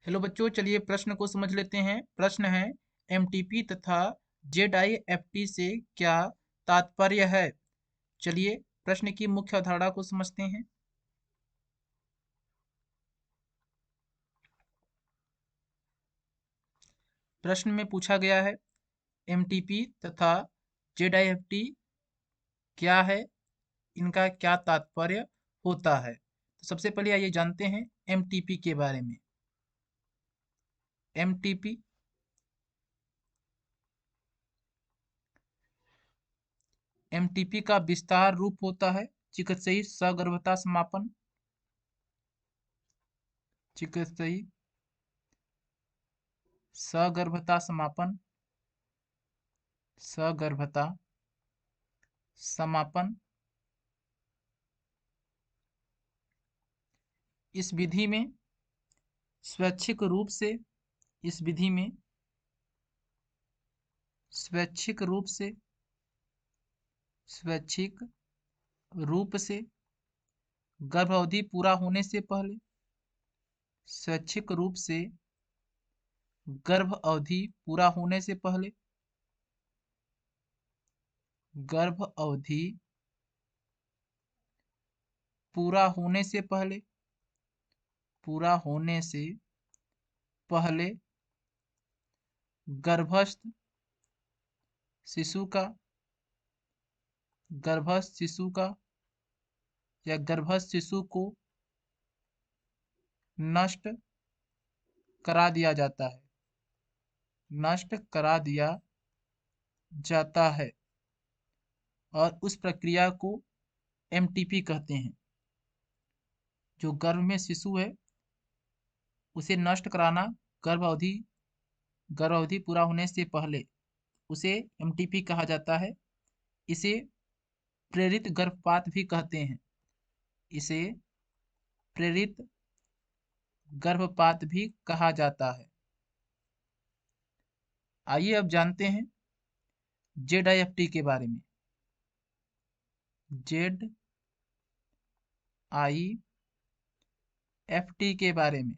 Hello बच्चों, चलिए प्रश्न को समझ लेते हैं। प्रश्न है, एमटीपी तथा जेडआईएफटी से क्या तात्पर्य है। चलिए प्रश्न की मुख्य अवधारणा को समझते हैं। प्रश्न में पूछा गया है एमटीपी तथा जेडआईएफटी क्या है, इनका क्या तात्पर्य होता है। तो सबसे पहले आइए जानते हैं एमटीपी के बारे में। एमटीपी एमटीपी का विस्तार रूप होता है चिकित्सकीय सगर्भता समापन। चिकित्सकीय सगर्भता समापन। सगर्भता समापन। इस विधि में स्वैच्छिक रूप से इस विधि में स्वैच्छिक रूप से स्वैच्छिक रूप से गर्भ अवधि पूरा होने से पहले स्वैच्छिक रूप से गर्भ अवधि पूरा होने से पहले गर्भ अवधि पूरा होने से पहले पूरा होने से पहले गर्भस्थ शिशु का गर्भस्थ शिशु का या गर्भस्थ शिशु को नष्ट करा दिया जाता है। नष्ट करा दिया जाता है और उस प्रक्रिया को एमटीपी कहते हैं। जो गर्भ में शिशु है उसे नष्ट कराना गर्भ अवधि पूरा होने से पहले उसे एमटीपी कहा जाता है। इसे प्रेरित गर्भपात भी कहते हैं। इसे प्रेरित गर्भपात भी कहा जाता है। आइए अब जानते हैं जेडआईएफटी के बारे में। जेड आई एफ टी के बारे में।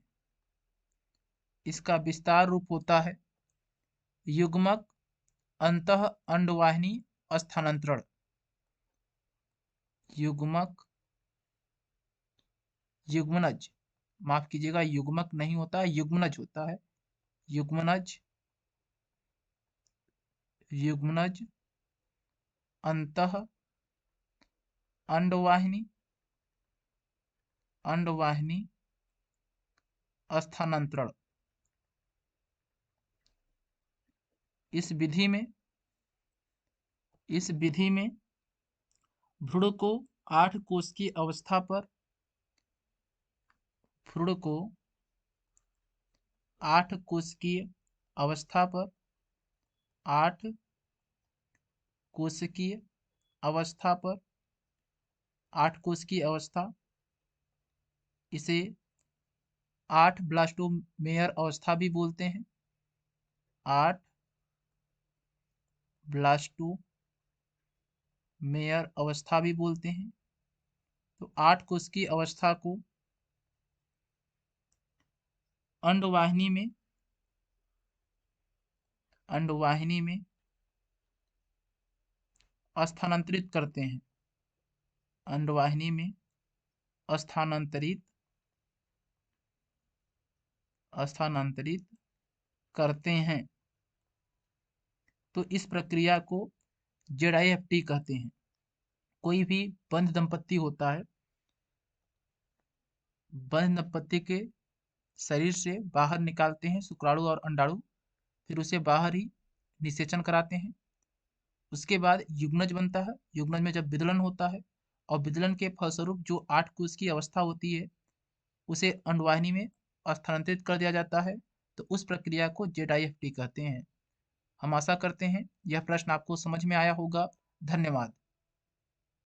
इसका विस्तार रूप होता है युग्मक अंतः अंडवाहिनी स्थानांतरण। युग्मक युग्मनज माफ कीजिएगा, युग्मक नहीं होता है, युग्मनज होता है। युग्मनज युग्मनज अंतः अंडवाहिनी अंडवाहिनी स्थानांतरण। इस विधि में भ्रूण को 8 कोष की अवस्था पर भ्रूण को 8 कोशिकीय अवस्था पर 8 कोशिकीय अवस्था पर 8 कोशिकीय अवस्था, इसे 8 ब्लास्टोमेयर अवस्था भी बोलते हैं। 8 ब्लास्टोमेयर अवस्था भी बोलते हैं। तो 8 कोशिकीय अवस्था को अंडवाहिनी में स्थानांतरित करते हैं। अंडवाहिनी में स्थानांतरित करते हैं। तो इस प्रक्रिया को जेडआईएफटी कहते हैं। कोई भी बंध दंपत्ति होता है, बंध दंपत्ति के शरीर से बाहर निकालते हैं शुक्राणु और अंडाणु, फिर उसे बाहर ही निषेचन कराते हैं। उसके बाद युग्मनज बनता है। युग्मनज में जब विदलन होता है और विदलन के फलस्वरूप जो 8 कोष की अवस्था होती है उसे अंडवाहिनी में स्थानांतरित कर दिया जाता है। तो उस प्रक्रिया को जेडआईएफटी कहते हैं। हम आशा करते हैं यह प्रश्न आपको समझ में आया होगा। धन्यवाद।